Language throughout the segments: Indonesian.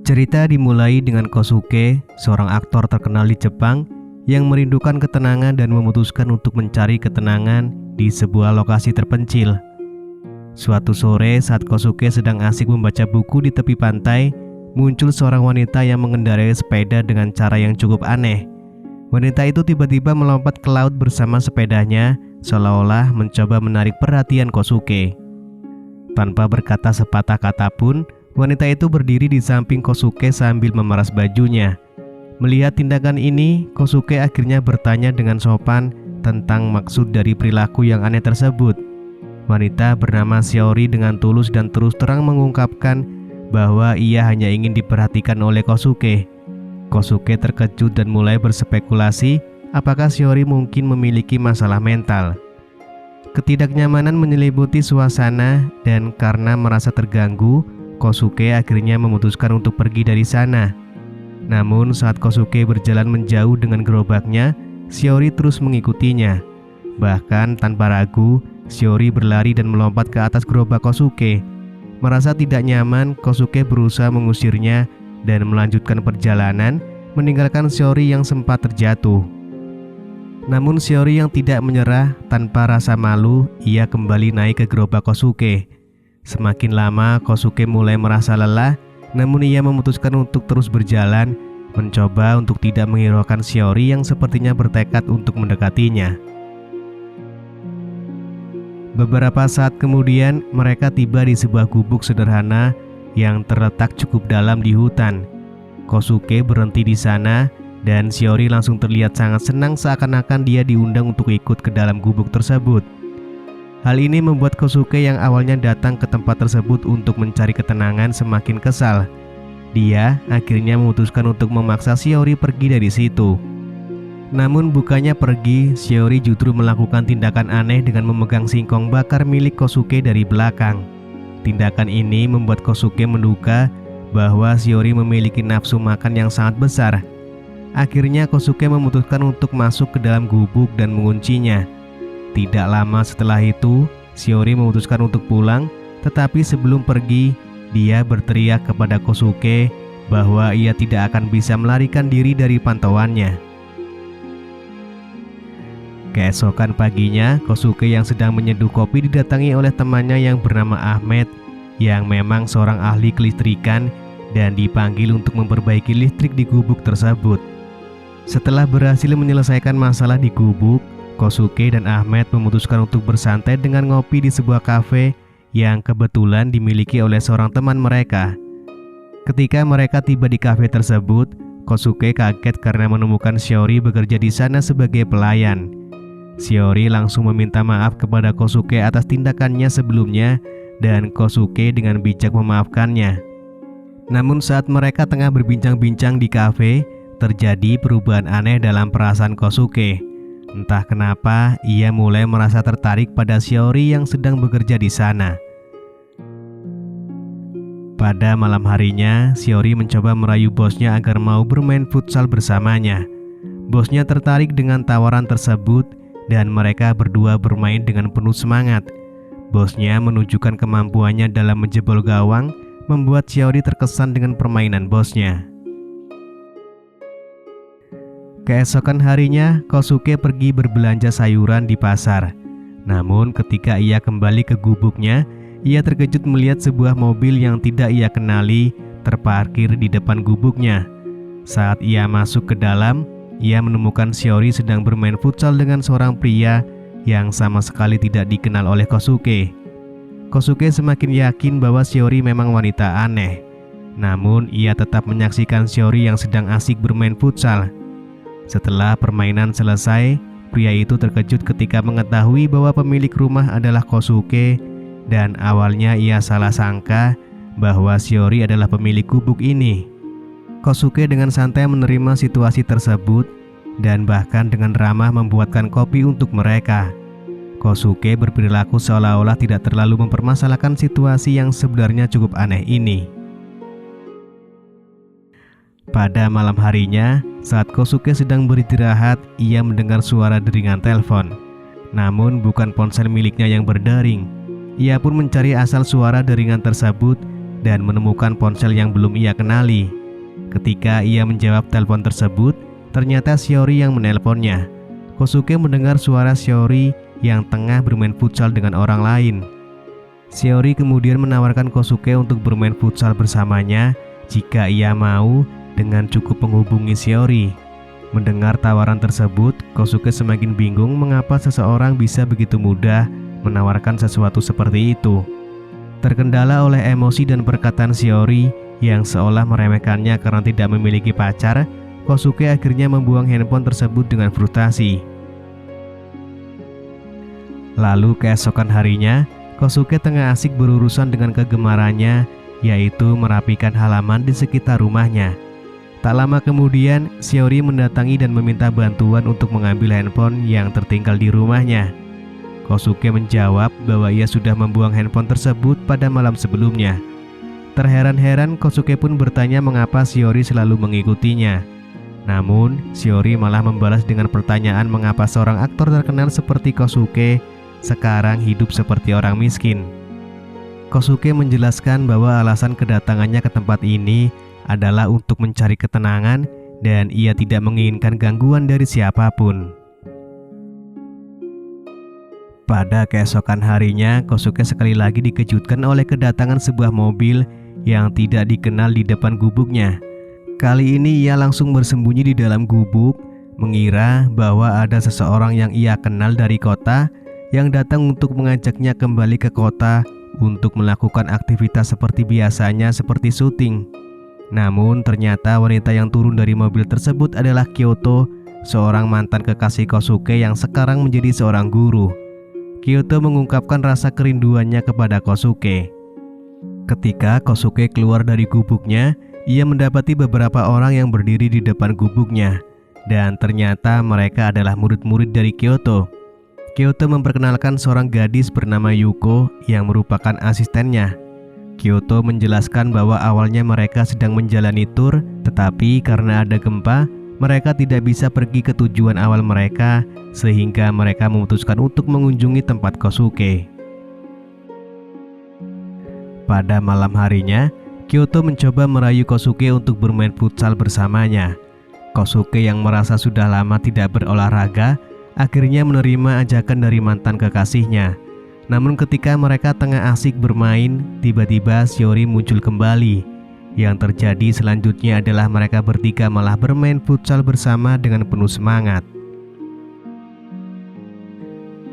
Cerita dimulai dengan Kosuke, seorang aktor terkenal di Jepang yang merindukan ketenangan dan memutuskan untuk mencari ketenangan di sebuah lokasi terpencil. Suatu sore saat Kosuke sedang asik membaca buku di tepi pantai, muncul seorang wanita yang mengendarai sepeda dengan cara yang cukup aneh. Wanita itu tiba-tiba melompat ke laut bersama sepedanya, seolah-olah mencoba menarik perhatian Kosuke. Tanpa berkata sepatah kata pun, wanita itu berdiri di samping Kosuke sambil memeras bajunya. Melihat tindakan ini, Kosuke akhirnya bertanya dengan sopan tentang maksud dari perilaku yang aneh tersebut. Wanita bernama Shiori dengan tulus dan terus terang mengungkapkan bahwa ia hanya ingin diperhatikan oleh Kosuke. Kosuke terkejut dan mulai berspekulasi apakah Shiori mungkin memiliki masalah mental. Ketidaknyamanan menyelimuti suasana dan karena merasa terganggu, Kosuke akhirnya memutuskan untuk pergi dari sana. Namun saat Kosuke berjalan menjauh dengan gerobaknya, Shiori terus mengikutinya. Bahkan tanpa ragu, Shiori berlari dan melompat ke atas gerobak Kosuke. Merasa tidak nyaman, Kosuke berusaha mengusirnya dan melanjutkan perjalanan, meninggalkan Shiori yang sempat terjatuh. Namun Shiori yang tidak menyerah, tanpa rasa malu, ia kembali naik ke gerobak Kosuke. Semakin lama Kosuke mulai merasa lelah, namun ia memutuskan untuk terus berjalan, mencoba untuk tidak menghiraukan Shiori yang sepertinya bertekad untuk mendekatinya. Beberapa saat kemudian, mereka tiba di sebuah gubuk sederhana yang terletak cukup dalam di hutan. Kosuke berhenti di sana, dan Shiori langsung terlihat sangat senang seakan-akan dia diundang untuk ikut ke dalam gubuk tersebut. Hal ini membuat Kosuke yang awalnya datang ke tempat tersebut untuk mencari ketenangan semakin kesal. Dia akhirnya memutuskan untuk memaksa Shiori pergi dari situ. Namun bukannya pergi, Shiori justru melakukan tindakan aneh dengan memegang singkong bakar milik Kosuke dari belakang. Tindakan ini membuat Kosuke menduga bahwa Shiori memiliki nafsu makan yang sangat besar. Akhirnya Kosuke memutuskan untuk masuk ke dalam gubuk dan menguncinya. Tidak lama setelah itu, Shiori memutuskan untuk pulang, tetapi sebelum pergi, dia berteriak kepada Kosuke bahwa ia tidak akan bisa melarikan diri dari pantauannya. Keesokan paginya, Kosuke yang sedang menyeduh kopi didatangi oleh temannya yang bernama Ahmed, yang memang seorang ahli kelistrikan, dan dipanggil untuk memperbaiki listrik di gubuk tersebut. Setelah berhasil menyelesaikan masalah di gubuk, Kosuke dan Ahmed memutuskan untuk bersantai dengan ngopi di sebuah kafe yang kebetulan dimiliki oleh seorang teman mereka. Ketika mereka tiba di kafe tersebut, Kosuke kaget karena menemukan Shiori bekerja di sana sebagai pelayan. Shiori langsung meminta maaf kepada Kosuke atas tindakannya sebelumnya, dan Kosuke dengan bijak memaafkannya. Namun saat mereka tengah berbincang-bincang di kafe, terjadi perubahan aneh dalam perasaan Kosuke. Entah kenapa, ia mulai merasa tertarik pada Shiori yang sedang bekerja di sana. Pada malam harinya, Shiori mencoba merayu bosnya agar mau bermain futsal bersamanya. Bosnya tertarik dengan tawaran tersebut, dan mereka berdua bermain dengan penuh semangat. Bosnya menunjukkan kemampuannya dalam menjebol gawang, membuat Shiori terkesan dengan permainan bosnya. Keesokan harinya, Kosuke pergi berbelanja sayuran di pasar. Namun ketika ia kembali ke gubuknya, ia terkejut melihat sebuah mobil yang tidak ia kenali terparkir di depan gubuknya. Saat ia masuk ke dalam, ia menemukan Shiori sedang bermain futsal dengan seorang pria yang sama sekali tidak dikenal oleh Kosuke. Kosuke semakin yakin bahwa Shiori memang wanita aneh. Namun ia tetap menyaksikan Shiori yang sedang asik bermain futsal. Setelah permainan selesai, pria itu terkejut ketika mengetahui bahwa pemilik rumah adalah Kosuke, dan awalnya ia salah sangka bahwa Shiori adalah pemilik gubuk ini. Kosuke dengan santai menerima situasi tersebut dan bahkan dengan ramah membuatkan kopi untuk mereka. Kosuke berperilaku seolah-olah tidak terlalu mempermasalahkan situasi yang sebenarnya cukup aneh ini. Pada malam harinya, saat Kosuke sedang beristirahat, ia mendengar suara deringan telepon. Namun bukan ponsel miliknya yang berdering. Ia pun mencari asal suara deringan tersebut dan menemukan ponsel yang belum ia kenali. Ketika ia menjawab telepon tersebut, ternyata Shiori yang menelponnya. Kosuke mendengar suara Shiori yang tengah bermain futsal dengan orang lain. Shiori kemudian menawarkan Kosuke untuk bermain futsal bersamanya jika ia mau dengan cukup menghubungi Shiori. Mendengar tawaran tersebut, Kosuke semakin bingung mengapa seseorang bisa begitu mudah menawarkan sesuatu seperti itu. Terkendala oleh emosi dan perkataan Shiori yang seolah meremehkannya karena tidak memiliki pacar, Kosuke akhirnya membuang handphone tersebut dengan frustasi. Lalu keesokan harinya, Kosuke tengah asik berurusan dengan kegemarannya, yaitu merapikan halaman di sekitar rumahnya. Tak lama kemudian, Shiori mendatangi dan meminta bantuan untuk mengambil handphone yang tertinggal di rumahnya. Kosuke menjawab bahwa ia sudah membuang handphone tersebut pada malam sebelumnya. Terheran-heran, Kosuke pun bertanya mengapa Shiori selalu mengikutinya. Namun, Shiori malah membalas dengan pertanyaan mengapa seorang aktor terkenal seperti Kosuke sekarang hidup seperti orang miskin. Kosuke menjelaskan bahwa alasan kedatangannya ke tempat ini adalah untuk mencari ketenangan dan ia tidak menginginkan gangguan dari siapapun. Pada keesokan harinya, Kosuke sekali lagi dikejutkan oleh kedatangan sebuah mobil yang tidak dikenal di depan gubuknya. Kali ini ia langsung bersembunyi di dalam gubuk, mengira bahwa ada seseorang yang ia kenal dari kota yang datang untuk mengajaknya kembali ke kota untuk melakukan aktivitas seperti biasanya seperti syuting. Namun ternyata wanita yang turun dari mobil tersebut adalah Kyoto, seorang mantan kekasih Kosuke yang sekarang menjadi seorang guru. Kyoto mengungkapkan rasa kerinduannya kepada Kosuke. Ketika Kosuke keluar dari gubuknya, ia mendapati beberapa orang yang berdiri di depan gubuknya, dan ternyata mereka adalah murid-murid dari Kyoto. Kyoto memperkenalkan seorang gadis bernama Yuko yang merupakan asistennya. Kyoto menjelaskan bahwa awalnya mereka sedang menjalani tur, tetapi karena ada gempa, mereka tidak bisa pergi ke tujuan awal mereka, sehingga mereka memutuskan untuk mengunjungi tempat Kosuke. Pada malam harinya, Kyoto mencoba merayu Kosuke untuk bermain futsal bersamanya. Kosuke yang merasa sudah lama tidak berolahraga, akhirnya menerima ajakan dari mantan kekasihnya. Namun ketika mereka tengah asik bermain, tiba-tiba Shiori muncul kembali. Yang terjadi selanjutnya adalah mereka bertiga malah bermain futsal bersama dengan penuh semangat.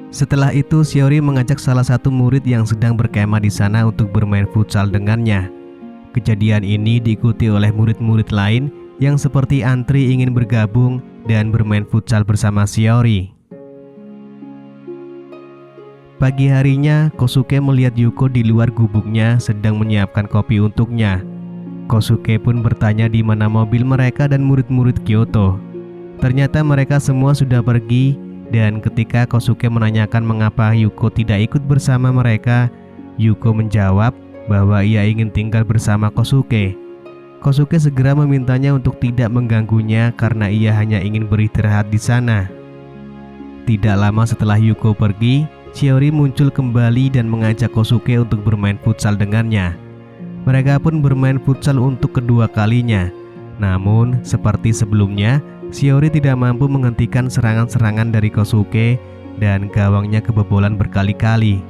Setelah itu, Shiori mengajak salah satu murid yang sedang berkemah di sana untuk bermain futsal dengannya. Kejadian ini diikuti oleh murid-murid lain yang seperti antri ingin bergabung dan bermain futsal bersama Shiori. Pagi harinya, Kosuke melihat Yuko di luar gubuknya sedang menyiapkan kopi untuknya. Kosuke pun bertanya di mana mobil mereka dan murid-murid Kyoto. Ternyata mereka semua sudah pergi, dan ketika Kosuke menanyakan mengapa Yuko tidak ikut bersama mereka, Yuko menjawab bahwa ia ingin tinggal bersama Kosuke. Kosuke segera memintanya untuk tidak mengganggunya karena ia hanya ingin beristirahat di sana. Tidak lama setelah Yuko pergi, Shiori muncul kembali dan mengajak Kosuke untuk bermain futsal dengannya. Mereka pun bermain futsal untuk kedua kalinya. Namun, seperti sebelumnya, Shiori tidak mampu menghentikan serangan-serangan dari Kosuke dan gawangnya kebobolan berkali-kali.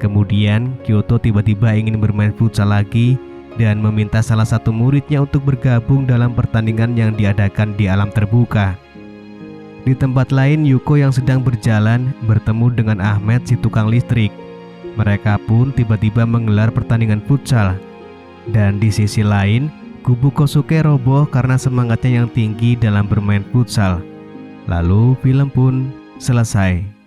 Kemudian, Kyoto tiba-tiba ingin bermain futsal lagi dan meminta salah satu muridnya untuk bergabung dalam pertandingan yang diadakan di alam terbuka. Di tempat lain, Yuko yang sedang berjalan bertemu dengan Ahmed si tukang listrik. Mereka pun tiba-tiba menggelar pertandingan futsal. Dan di sisi lain, gubuk Kosuke roboh karena semangatnya yang tinggi dalam bermain futsal. Lalu film pun selesai.